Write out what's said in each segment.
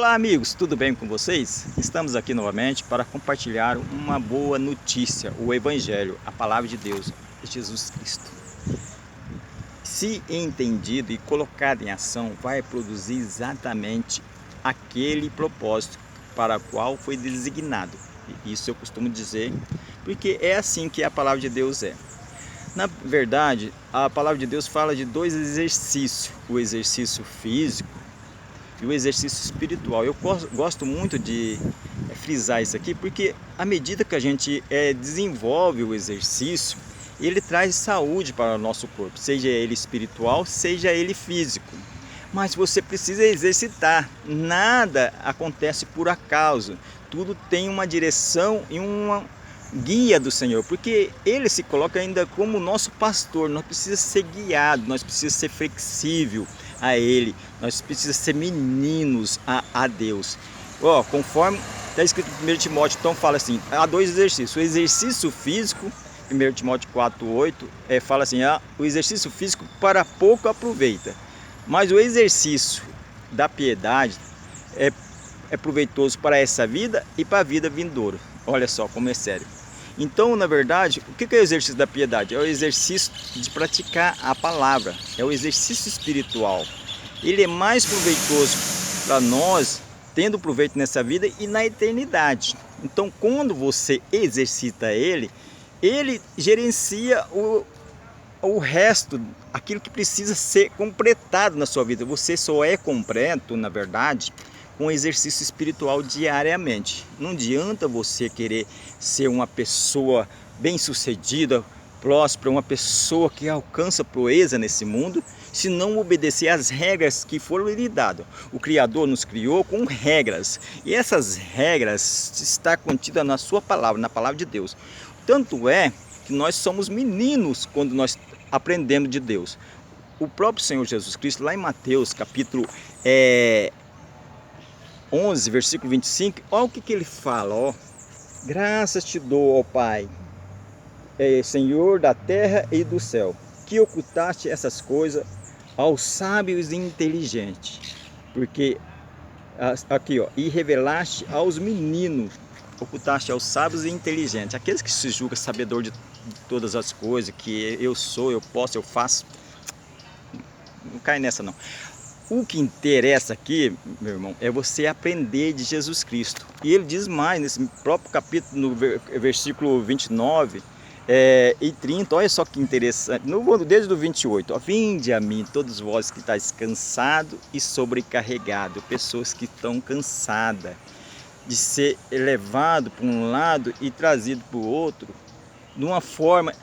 Olá amigos, tudo bem com vocês? Estamos aqui novamente para compartilhar uma boa notícia, o Evangelho, a Palavra de Deus, Jesus Cristo. Se entendido e colocado em ação, vai produzir exatamente aquele propósito para o qual foi designado. Isso eu costumo dizer, porque é assim que a Palavra de Deus é. Na verdade, a Palavra de Deus fala de dois exercícios, o exercício físico e o exercício espiritual. Eu gosto muito de frisar isso aqui, porque à medida que a gente desenvolve o exercício, ele traz saúde para o nosso corpo, seja ele espiritual, seja ele físico. Mas você precisa exercitar, nada acontece por acaso, tudo tem uma direção e uma guia do Senhor, porque Ele se coloca ainda como nosso pastor. Nós precisamos ser guiados, nós precisamos ser flexível a Ele, nós precisamos ser meninos a Deus. Conforme está escrito em 1 Timóteo, então fala assim, há dois exercícios, o exercício físico, 1 Timóteo 4,8, fala assim, o exercício físico para pouco aproveita, mas o exercício da piedade é proveitoso para essa vida e para a vida vindoura. Olha só como é sério. Então, na verdade, o que é o exercício da piedade? É o exercício de praticar a palavra, é o exercício espiritual. Ele é mais proveitoso para nós, tendo proveito nessa vida e na eternidade. Então, quando você exercita ele gerencia o resto, aquilo que precisa ser completado na sua vida. Você só é completo, na verdade, com exercício espiritual diariamente. Não adianta você querer ser uma pessoa bem-sucedida, próspera, uma pessoa que alcança proeza nesse mundo, se não obedecer às regras que foram lhe dadas. O Criador nos criou com regras, e essas regras estão contidas na sua palavra, na palavra de Deus. Tanto é que nós somos meninos quando nós aprendemos de Deus. O próprio Senhor Jesus Cristo, lá em Mateus, capítulo 11, versículo 25, olha o que ele fala, graças te dou, ó Pai, Senhor da terra e do céu, que ocultaste essas coisas aos sábios e inteligentes, porque, aqui e revelaste aos meninos, ocultaste aos sábios e inteligentes, aqueles que se julgam sabedor de todas as coisas, que eu sou, eu posso, eu faço, não cai nessa não. O que interessa aqui, meu irmão, é você aprender de Jesus Cristo. E ele diz mais, nesse próprio capítulo, no versículo 29 e 30, olha só que interessante, desde o 28, vinde a mim todos vós que estáis cansados e sobrecarregados, pessoas que estão cansadas de ser levado para um lado e trazido para o outro, de uma forma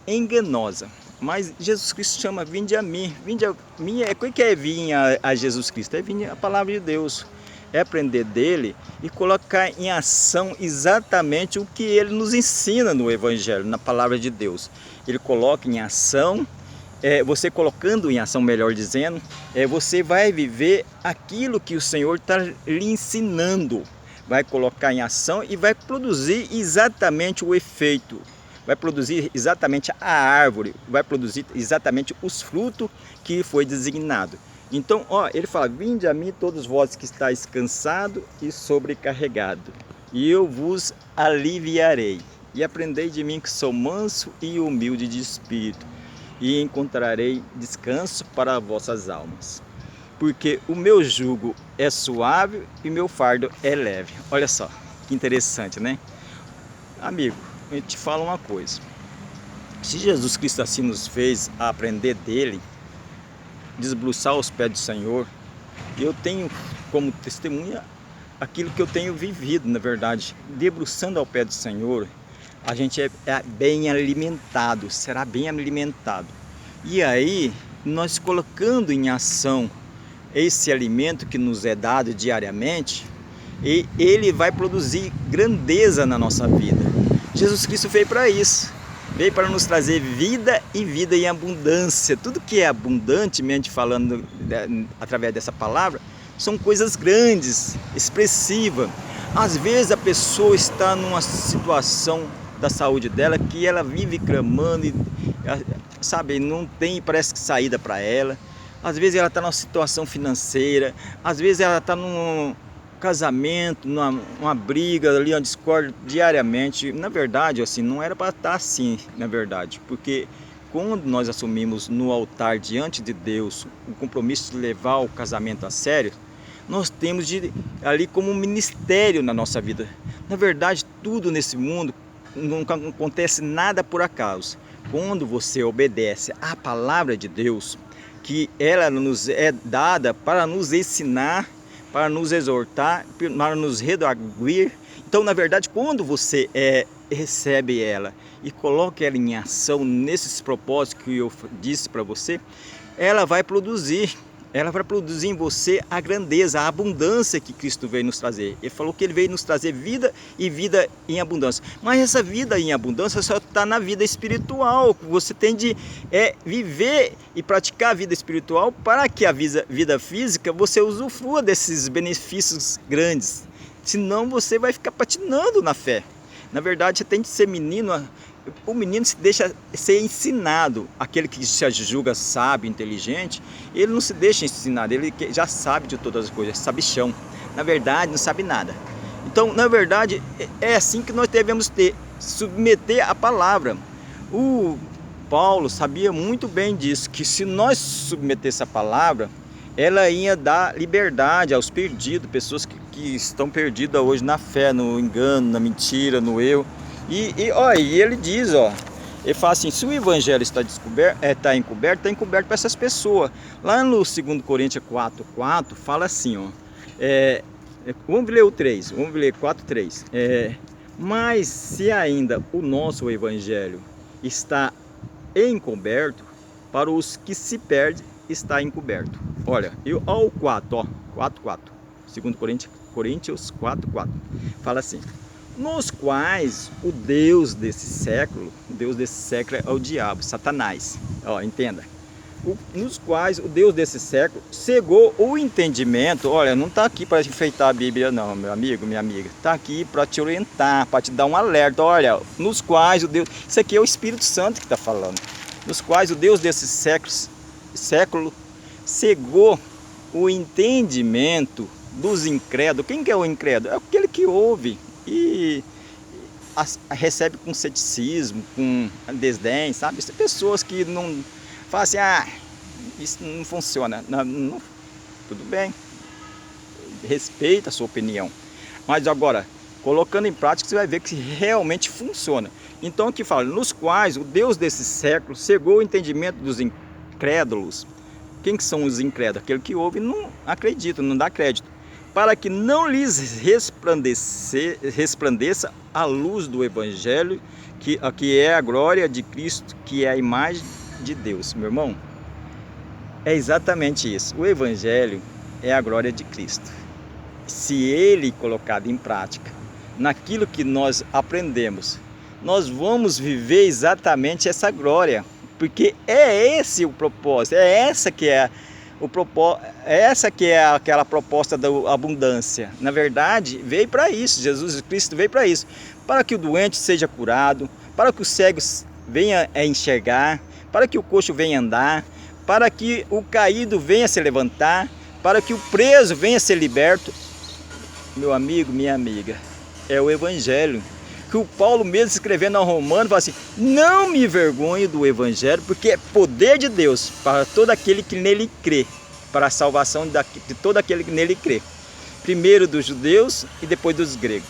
enganosa. Mas Jesus Cristo chama, vinde a mim. Vinde a mim, o que é vir a Jesus Cristo? É vir a palavra de Deus, é aprender dele e colocar em ação exatamente o que ele nos ensina no Evangelho, na palavra de Deus. Ele coloca em ação, você colocando em ação, melhor dizendo, você vai viver aquilo que o Senhor está lhe ensinando, vai colocar em ação e vai produzir exatamente o efeito. Vai produzir exatamente a árvore, vai produzir exatamente os frutos que foi designado. Então, ele fala, vinde a mim todos vós que estáis cansados e sobrecarregados, e eu vos aliviarei. E aprendei de mim que sou manso e humilde de espírito, e encontrarei descanso para vossas almas. Porque o meu jugo é suave e meu fardo é leve. Olha só, que interessante, né? Amigo, eu te falo uma coisa, se Jesus Cristo assim nos fez a aprender dele, desbruçar os pés do Senhor, eu tenho como testemunha aquilo que eu tenho vivido, na verdade, debruçando ao pé do Senhor, a gente é bem alimentado, será bem alimentado, e aí nós colocando em ação esse alimento que nos é dado diariamente, e ele vai produzir grandeza na nossa vida. Jesus Cristo veio para isso, veio para nos trazer vida e vida em abundância. Tudo que é abundantemente falando através dessa palavra, são coisas grandes, expressivas. Às vezes a pessoa está numa situação da saúde dela que ela vive clamando e, sabe, não tem, parece que saída para ela. Às vezes ela está numa situação financeira, às vezes ela está casamento, uma briga ali, uma discórdia diariamente. Na verdade, assim, não era para estar assim, na verdade, porque quando nós assumimos no altar diante de Deus o compromisso de levar o casamento a sério, nós temos ali como um ministério na nossa vida. Na verdade, tudo nesse mundo não acontece nada por acaso. Quando você obedece à palavra de Deus, que ela nos é dada para nos ensinar, para nos exortar, para nos redarguir. Então, na verdade, quando você recebe ela e coloca ela em ação nesses propósitos que eu disse para você, ela vai produzir em você a grandeza, a abundância que Cristo veio nos trazer. Ele falou que Ele veio nos trazer vida e vida em abundância. Mas essa vida em abundância só está na vida espiritual. Você tem de viver e praticar a vida espiritual para que a vida física você usufrua desses benefícios grandes. Senão você vai ficar patinando na fé. Na verdade, você tem de ser menino. O menino se deixa ser ensinado. Aquele que se julga sábio, inteligente, ele não se deixa ensinar, ele já sabe de todas as coisas, sabichão. Na verdade, não sabe nada. Então, na verdade, é assim que nós devemos submeter a palavra. O Paulo sabia muito bem disso, que se nós submetesse a palavra, ela ia dar liberdade aos perdidos, pessoas que estão perdidas hoje na fé, no engano, na mentira, no erro. E ele diz, ele fala assim, se o evangelho está encoberto, está encoberto para essas pessoas. Lá no 2 Coríntios 4:4 fala assim, vamos ler o 3, vamos ler 4:3. Mas se ainda o nosso evangelho está encoberto, para os que se perdem está encoberto. Olha, o 4:4, 2 Coríntios 4:4, fala assim, nos quais o Deus desse século é o diabo, Satanás, entenda, nos quais o Deus desse século cegou o entendimento. Olha, não está aqui para enfeitar a Bíblia não, meu amigo, minha amiga, está aqui para te orientar, para te dar um alerta. Olha, nos quais o Deus, isso aqui é o Espírito Santo que está falando, nos quais o Deus desse século cegou o entendimento dos incrédulos. Quem que é o incrédulo? É aquele que ouve e recebe com ceticismo, com desdém, sabe? Pessoas que não falam assim, isso não funciona. Não, tudo bem, respeita a sua opinião, mas agora, colocando em prática, você vai ver que realmente funciona. Então aqui fala, nos quais o Deus desse século cegou o entendimento dos incrédulos. Quem que são os incrédulos? Aquele que ouve e não acredita, não dá crédito, para que não lhes resplandeça a luz do Evangelho, que é a glória de Cristo, que é a imagem de Deus. Meu irmão, é exatamente isso. O Evangelho é a glória de Cristo. Se ele colocado em prática, naquilo que nós aprendemos, nós vamos viver exatamente essa glória, porque é esse o propósito, essa que é aquela proposta da abundância. Na verdade, veio para isso, Jesus Cristo veio para isso, para que o doente seja curado, para que o cego venha a enxergar, para que o coxo venha andar, para que o caído venha se levantar, para que o preso venha ser liberto. Meu amigo, minha amiga, é o Evangelho. Que o Paulo mesmo escrevendo ao Romano, fala assim, não me envergonhe do Evangelho, porque é poder de Deus para todo aquele que nele crê, para a salvação de todo aquele que nele crê, primeiro dos judeus e depois dos gregos.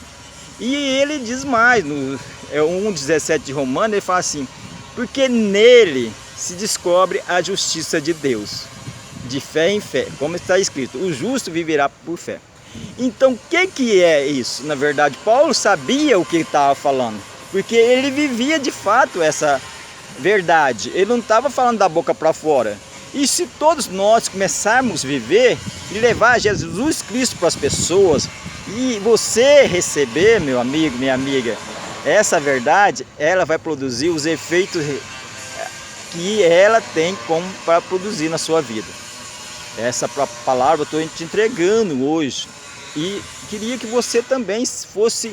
E ele diz mais, no 1:17 de Romano, ele fala assim, porque nele se descobre a justiça de Deus, de fé em fé, como está escrito, o justo viverá por fé. Então, o que é isso? Na verdade, Paulo sabia o que ele estava falando, porque ele vivia de fato essa verdade, ele não estava falando da boca para fora. E se todos nós começarmos a viver e levar Jesus Cristo para as pessoas, e você receber, meu amigo, minha amiga, essa verdade, ela vai produzir os efeitos que ela tem como para produzir na sua vida. Essa palavra eu estou te entregando hoje. E queria que você também fosse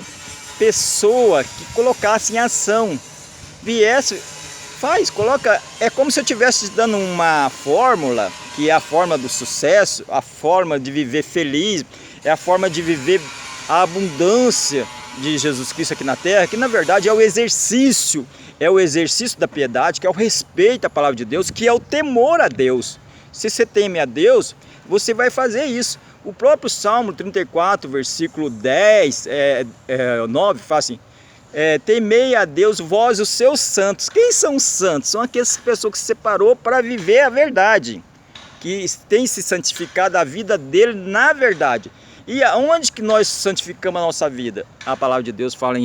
pessoa que colocasse em ação. Viesse, coloca. É como se eu estivesse dando uma fórmula, que é a forma do sucesso, a forma de viver feliz. é a forma de viver a abundância de Jesus Cristo aqui na terra, que na verdade é o exercício da piedade, que é o respeito à palavra de Deus, que é o temor a Deus. Se você teme a Deus, você vai fazer isso. O próprio Salmo 34, versículo 9, fala assim: temei a Deus, vós os seus santos. Quem são os santos? São aquelas pessoas que se separou para viver a verdade, que tem se santificado a vida dele na verdade. E aonde que nós santificamos a nossa vida? A palavra de Deus fala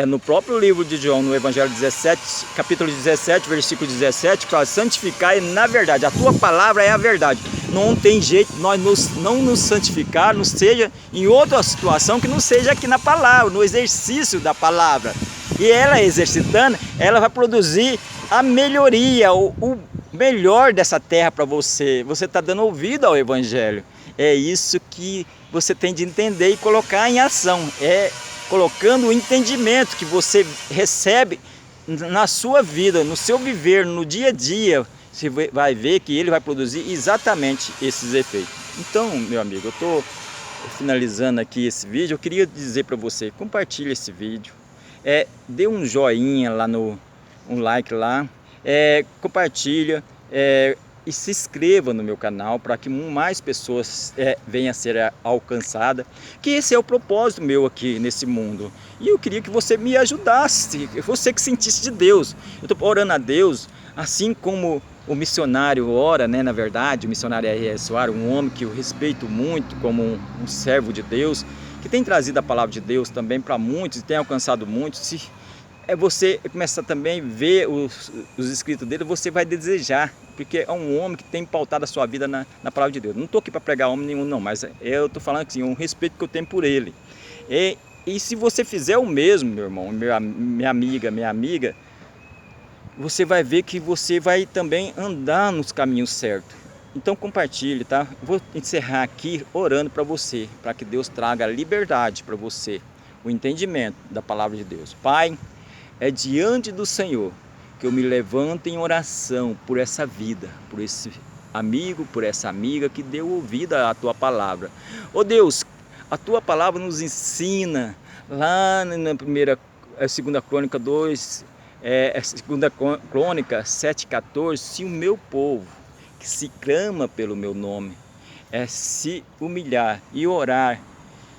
no próprio livro de João, no Evangelho 17, capítulo 17, versículo 17, que fala: santificai na verdade, a tua palavra é a verdade. Não tem jeito nós não nos santificar, não seja em outra situação que não seja aqui na palavra, no exercício da palavra. E ela exercitando, ela vai produzir a melhoria, o melhor dessa terra para você. Você está dando ouvido ao Evangelho. É isso que você tem de entender e colocar em ação. É colocando o entendimento que você recebe na sua vida, no seu viver, no dia a dia. Você vai ver que ele vai produzir exatamente esses efeitos. Então, meu amigo, eu estou finalizando aqui esse vídeo. Eu queria dizer para você: compartilhe esse vídeo, dê um joinha lá, um like lá, compartilha, e se inscreva no meu canal para que mais pessoas venham a ser alcançadas, que esse é o propósito meu aqui nesse mundo. E eu queria que você me ajudasse, você que sentisse de Deus. Eu estou orando a Deus, assim como o missionário ora, né? Na verdade, o missionário R.R. Soares, um homem que eu respeito muito como um servo de Deus, que tem trazido a palavra de Deus também para muitos e tem alcançado muitos. Se você começar também a ver os escritos dele, você vai desejar, porque é um homem que tem pautado a sua vida na palavra de Deus. Não estou aqui para pregar homem nenhum não, mas eu estou falando assim, um respeito que eu tenho por ele. E se você fizer o mesmo, meu irmão, minha amiga, você vai ver que você vai também andar nos caminhos certos. Então compartilhe, tá? Vou encerrar aqui orando para você, para que Deus traga a liberdade para você, o entendimento da palavra de Deus. Pai, é diante do Senhor que eu me levanto em oração por essa vida, por esse amigo, por essa amiga que deu ouvido à tua palavra. Ó Deus, a tua palavra nos ensina lá na segunda Crônica 2, segunda Crônica 7,14, se o meu povo, que se clama pelo meu nome, se humilhar e orar,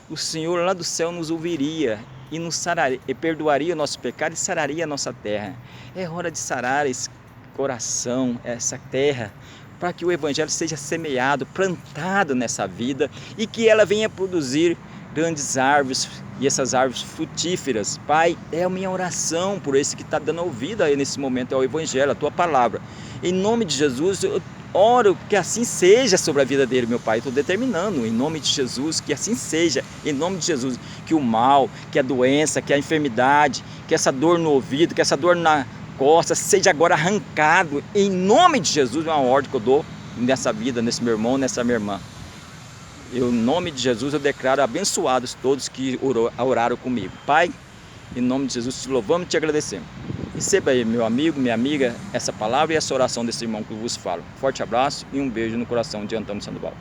o Senhor lá do céu nos ouviria e nos sararia, e perdoaria o nosso pecado e sararia a nossa terra. É hora de sarar esse coração, essa terra, para que o Evangelho seja semeado, plantado nessa vida e que ela venha produzir grandes árvores e essas árvores frutíferas. Pai, é a minha oração por esse que está dando ouvido aí nesse momento ao Evangelho, a tua palavra. Em nome de Jesus, eu oro que assim seja sobre a vida dele, meu Pai. Estou determinando, em nome de Jesus, que assim seja. Em nome de Jesus, que o mal, que a doença, que a enfermidade, que essa dor no ouvido, que essa dor na costa, seja agora arrancado. Em nome de Jesus, é uma ordem que eu dou nessa vida, nesse meu irmão, nessa minha irmã. Em nome de Jesus, eu declaro abençoados todos que oraram comigo. Pai, em nome de Jesus, te louvamos e te agradecemos. Receba aí, meu amigo, minha amiga, essa palavra e essa oração desse irmão que eu vos falo. Forte abraço e um beijo no coração de Antônio Sandoval.